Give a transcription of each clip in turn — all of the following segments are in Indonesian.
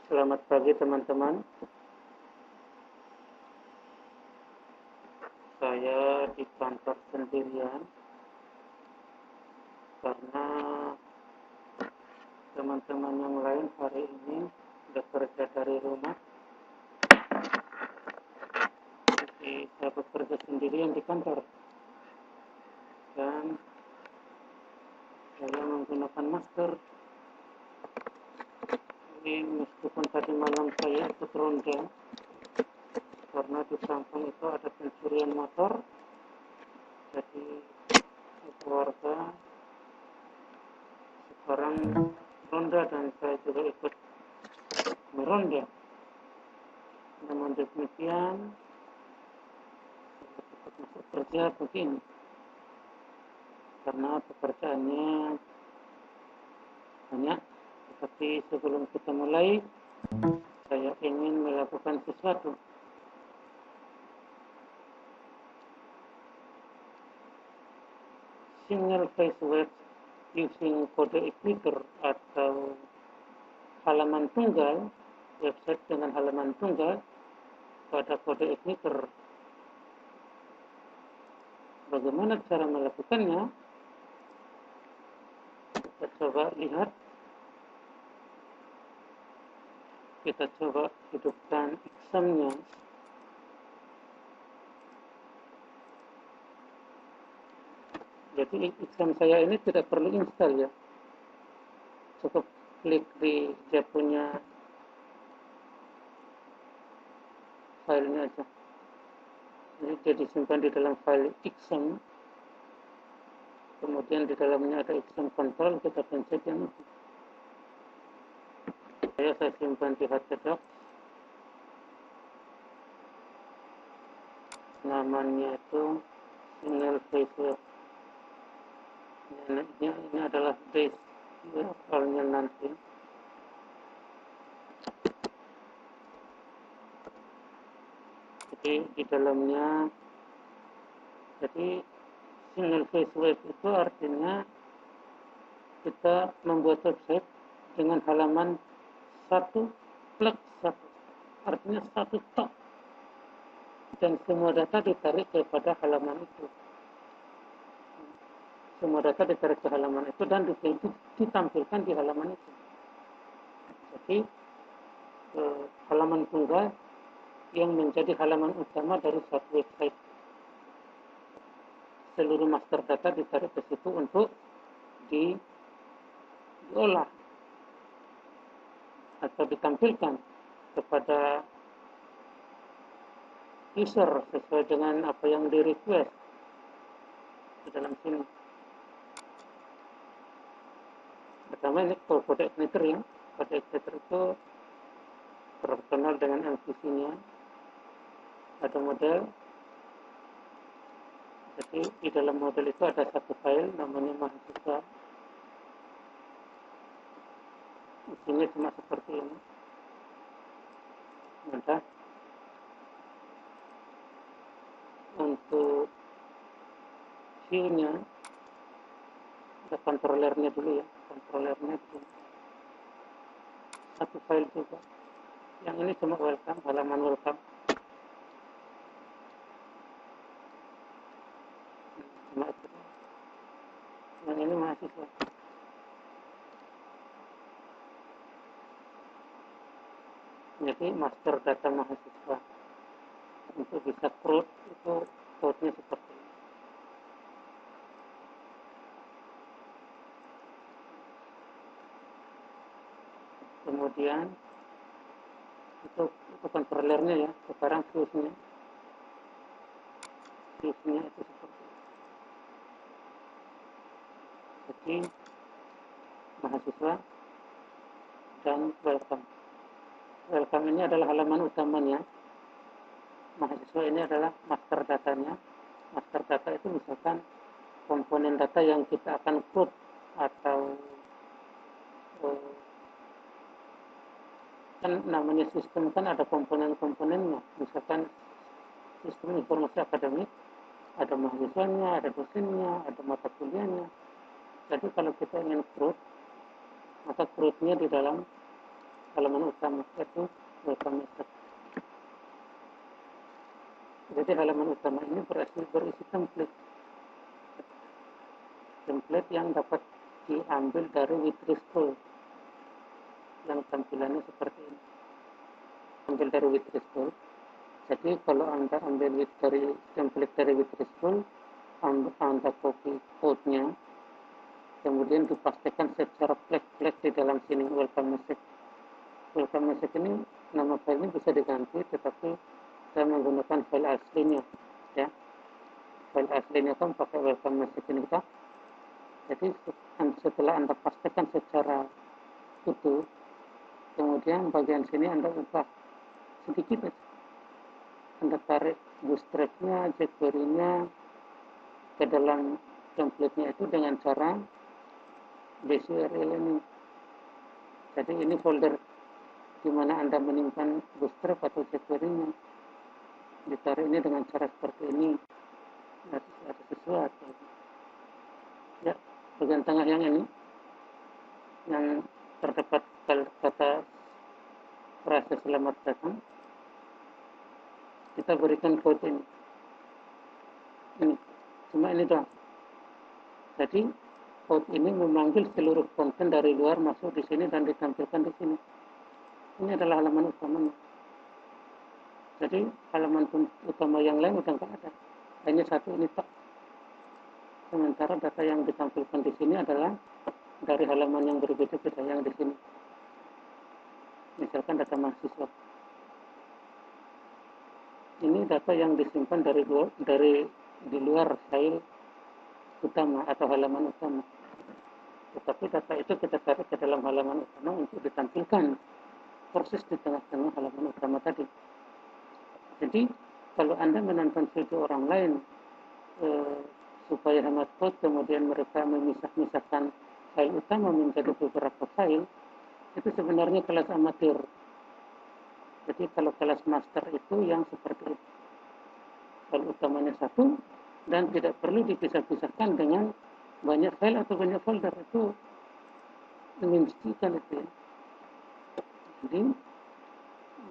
Selamat pagi teman-teman. Saya di kantor sendirian karena teman-teman yang lain hari ini sudah kerja dari rumah. Jadi saya bekerja sendirian di kantor dan saya menggunakan masker. Jadi meskipun tadi malam saya ikut ronda karena di samping itu ada pencurian motor, jadi keluarga sekarang ronda dan saya juga ikut meronda. Namun demikian tetap masuk kerja begini karena pekerjaannya banyak. Tetapi sebelum kita mulai, saya ingin melakukan sesuatu. Single face web using kode Igniter atau halaman tunggal, website dengan halaman tunggal pada kode Igniter. Bagaimana cara melakukannya? Kita coba lihat. Kita coba hidupkan examnya. Jadi exam saya ini tidak perlu install ya. Cukup klik di dia punya filenya aja. Jadi dia disimpan di dalam file exam. Kemudian di dalamnya ada exam control, kita pencet yang itu. Saya simpan di HTDocs. Namanya itu single face web. Ini adalah base filenya nanti. Jadi di dalamnya, jadi single face web itu artinya kita membuat website dengan halaman 1+1, artinya 1 tok, dan semua data ditarik kepada halaman itu. Semua data ditarik ke halaman itu dan ditampilkan di halaman itu. Jadi halaman tunggal yang menjadi halaman utama dari suatu website. Seluruh master data ditarik ke situ untuk diolah atau ditampilkan kepada user sesuai dengan apa yang di request di dalam sini. Pertama ini kode Igniter ya. Kode Igniter itu terkenal dengan MVC-nya. Ada model. Jadi di dalam model itu ada satu file namanya mahasiswa. Isinya cuma seperti ini. Mudah. Untuk view-nya, ada kontrolernya dulu ya. Kontrolernya dulu. Satu file juga. Yang ini cuma welcome, halaman welcome. Cuma itu. Yang ini mahasiswa. Jadi master data mahasiswa. Untuk bisa crud itu code-nya seperti ini. Kemudian itu kontrolernya ya. Sekarang views-nya itu seperti ini. Jadi mahasiswa dan welcome. Welcome ini adalah halaman utamanya. Mahasiswa ini adalah master datanya. Master data itu misalkan komponen data yang kita akan crud atau kan namanya sistem kan ada komponen-komponennya. Misalkan sistem informasi akademik, ada mahasiswanya, ada dosennya, ada mata kuliahnya. Jadi kalau kita ingin crud, maka crudnya di dalam halaman utama, yaitu welcome message. Jadi halaman utama ini berisi template yang dapat diambil dari Withristol yang tampilannya seperti ini. Ambil dari Withristol. Jadi kalau Anda ambil dari template dari Withristol, Anda copy code-nya, kemudian dipastikan secara flag di dalam sini welcome message. Welcome message ini nama filenya bisa diganti, tetapi saya menggunakan file aslinya, ya. File aslinya kan pakai welcome message ini kan. Jadi setelah Anda pastikan secara utuh, kemudian bagian sini Anda ubah sedikit aja. Anda tarik bootstrap-nya, jQuery-nya ke dalam template-nya itu dengan cara base URL ini. Jadi ini folder di mana Anda menyimpan bootstrap atau jQuery-nya. Ditarik ini dengan cara seperti ini. Ada sesuatu. Ya, bagian tengah yang ini, yang terdapat kata frase selamat datang, kita berikan code ini. Cuma ini doang. Jadi code ini memanggil seluruh konten dari luar masuk di sini dan ditampilkan di sini. Ini adalah halaman utamanya. Jadi halaman utama yang lain udah nggak ada, hanya satu ini Pak. Sementara data yang ditampilkan di sini adalah dari halaman yang berbeda-beda yang di sini. Misalkan data mahasiswa. Ini data yang disimpan di luar file utama atau halaman utama. Tetapi data itu kita tarik ke dalam halaman utama untuk ditampilkan proses di tengah-tengah halaman utama tadi. Jadi kalau Anda menonton video orang lain supaya hemat code, kemudian mereka memisah-misahkan file utama menjadi beberapa file, itu sebenarnya kelas amatir. Jadi kalau kelas master itu yang seperti itu. File utamanya satu dan tidak perlu dipisah-pisahkan dengan banyak file atau banyak folder. Itu menginstruksikan itu ya. Jadi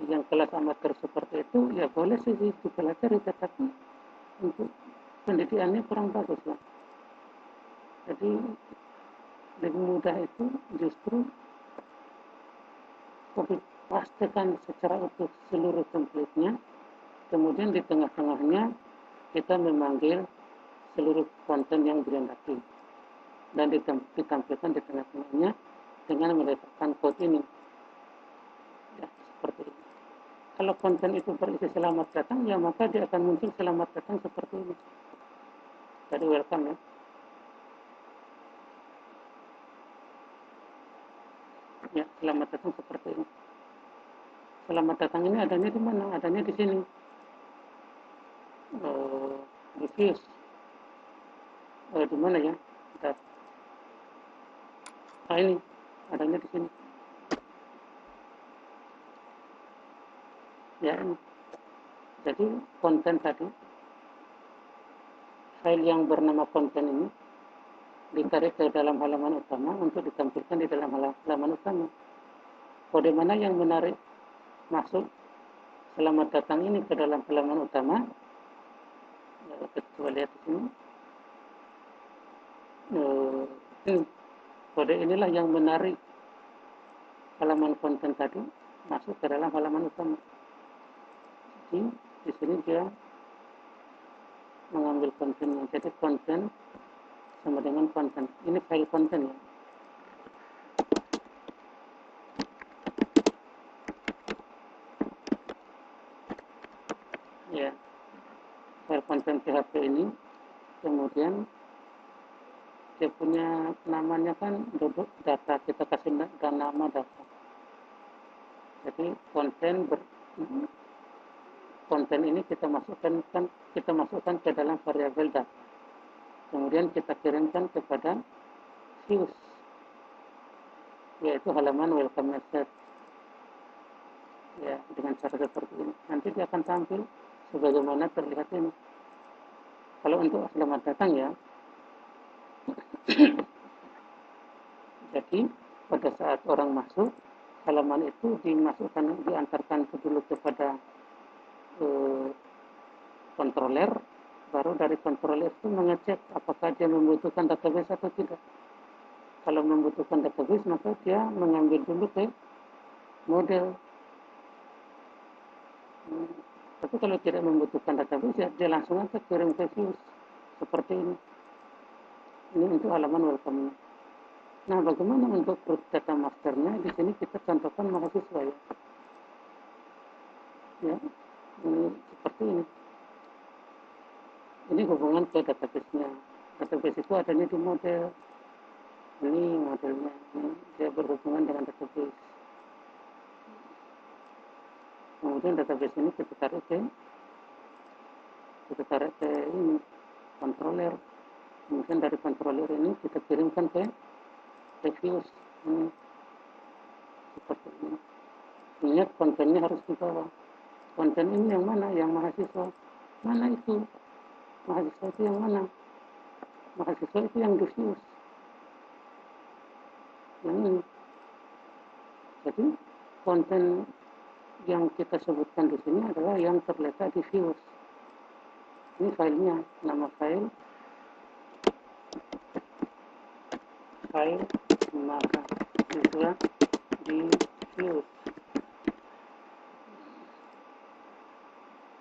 yang kelas amatir seperti itu ya boleh sih dipelajari, tetapi untuk pendidikannya kurang bagus lah. Jadi lebih mudah itu justru pastikan secara utuh seluruh template-nya, kemudian di tengah-tengahnya kita memanggil seluruh konten yang dihendaki dan ditampilkan di tengah-tengahnya dengan meletakkan code ini. Ya, seperti ini. Kalau konten itu berisi selamat datang, ya maka dia akan muncul selamat datang seperti ini. Jadi welcome ya. Ya, selamat datang seperti ini. Selamat datang ini adanya di mana? Adanya di sini. Di views. Di mana ya? Ini adanya di sini. Ya, ini. Jadi konten tadi, file yang bernama konten ini ditarik ke dalam halaman utama untuk ditampilkan di dalam halaman utama. Kode mana yang menarik masuk selamat datang ini ke dalam halaman utama? Coba lihat di sini. Ini kode inilah yang menarik halaman konten tadi masuk ke dalam halaman utama. Jadi di sini dia mengambil kontennya. Jadi konten sama dengan konten. Ini file konten ya. Ya, file konten PHP ini, kemudian dia punya namanya kan duduk data, kita kasih nama data. Jadi konten ini kita masukkan ke dalam variabel data. Kemudian kita kirimkan kepada views, yaitu halaman welcome message. Ya, dengan cara seperti ini. Nanti dia akan tampil sebagaimana terlihat ini. Kalau untuk selamat datang ya. Jadi pada saat orang masuk, halaman itu diantarkan dulu kepada controller, baru dari controller itu mengecek apakah dia membutuhkan database atau tidak. Kalau membutuhkan database, maka dia mengambil dulu ke model. Tapi kalau tidak membutuhkan database, ya dia langsung aja kirim ke views seperti ini. Ini untuk halaman welcome. Nah, bagaimana untuk root data masternya? Di sini kita contohkan mahasiswa ya. Ya, ini seperti ini. Ini hubungan ke database-nya. Database itu adanya di model. Ini modelnya, ini dia berhubungan dengan database. Kemudian database ini kita tarik ke ini controller. Kemudian dari controller ini kita kirimkan ke views ini seperti ini. Ingat kontennya harus di bawah. Konten ini yang mana? Yang mahasiswa. Mana itu? Mahasiswa itu yang mana? Mahasiswa itu yang di views. Yang ini. Jadi konten yang kita sebutkan di sini adalah yang terletak di views. Ini filenya, nama file mahasiswa di views.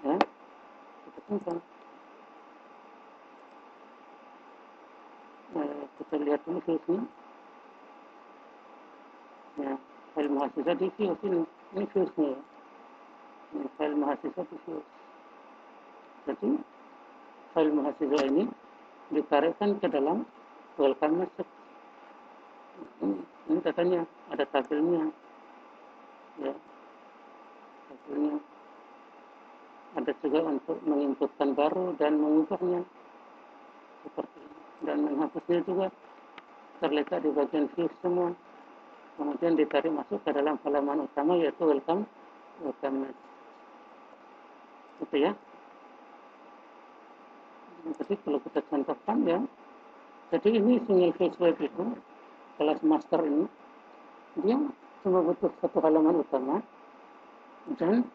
Ya, kita simpan. Kita lihat dulu viewsnya. Ya, file mahasiswa di views ini viewsnya ya. Ini file mahasiswa di views. Jadi file mahasiswa ini ditarikkan ke dalam welcome message. Ini datanya, ada tabelnya ya, tabelnya. Ada juga untuk menginputkan baru dan mengubahnya seperti ini. Dan menghapusnya juga terletak di bagian views semua. Kemudian ditarik masuk ke dalam halaman utama, yaitu welcome message. Gitu ya. Jadi kalau kita contohkan ya, jadi ini single page web itu kelas master ini dia cuma butuh satu halaman utama dan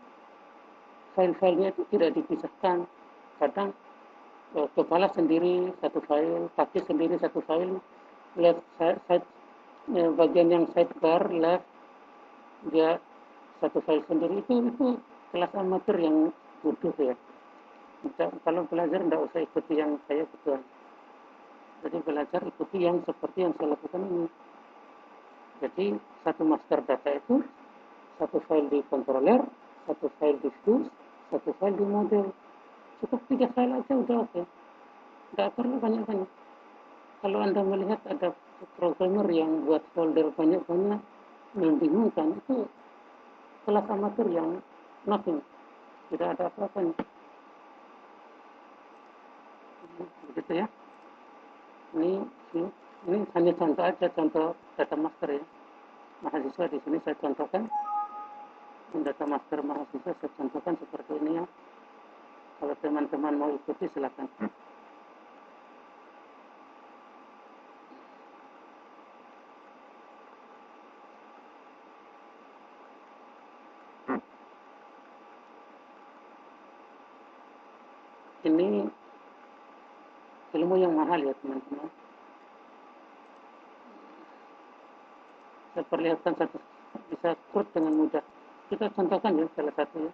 file-filenya itu tidak dipisahkan. Kadang kepala sendiri satu file, kaki sendiri satu file, left side bagian yang sidebar left dia satu file sendiri. Itu kelas amatir yang butuh ya. Kalau belajar tidak usah ikuti yang saya butuh. Jadi belajar ikuti yang seperti yang saya lakukan ini. Jadi satu master data itu satu file di controller, satu file di views, satu file di model. Cukup 3 file aja udah oke. Tidak perlu banyak-banyak. Kalau Anda melihat ada programmer yang buat folder banyak-banyak membingungkan, itu kelas amatir yang nothing. Tidak ada apa-apanya. Begitu ya. Ini hanya contoh aja, contoh data master ya. Mahasiswa di sini saya contohkan. Data master mahasiswa saya contohkan seperti ini ya. Kalau teman-teman mau ikuti silakan. Ini ilmu yang mahal ya teman-teman. Saya perlihatkan satu, bisa quote dengan mudah. Kita contohkan ya salah satu ya.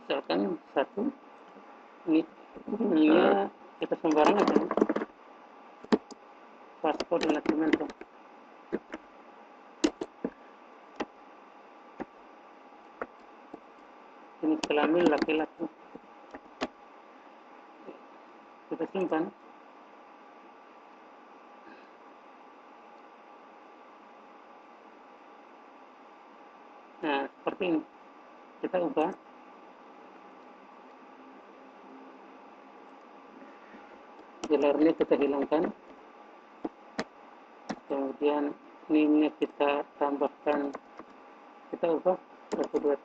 Misalkan satu, ini kita sembarangan ya. Vasco de Nascimento. Jenis kelamin laki-laki. Kita simpan. Nah, seperti ini. Kita ubah. Gelarnya kita hilangkan. Kemudian name-nya kita tambahkan. Kita ubah 1, 2,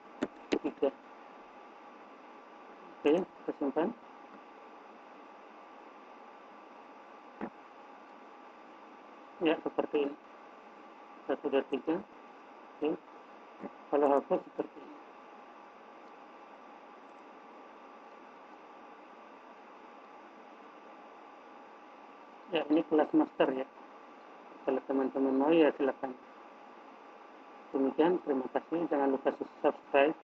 3. Oke, kita simpan. Ya, seperti ini. 1, 2, 3. Oke, kalau hapus seperti ini. Ya, ini kelas master ya. Kalau teman-teman mau ya silakan. Demikian, terima kasih. Jangan lupa subscribe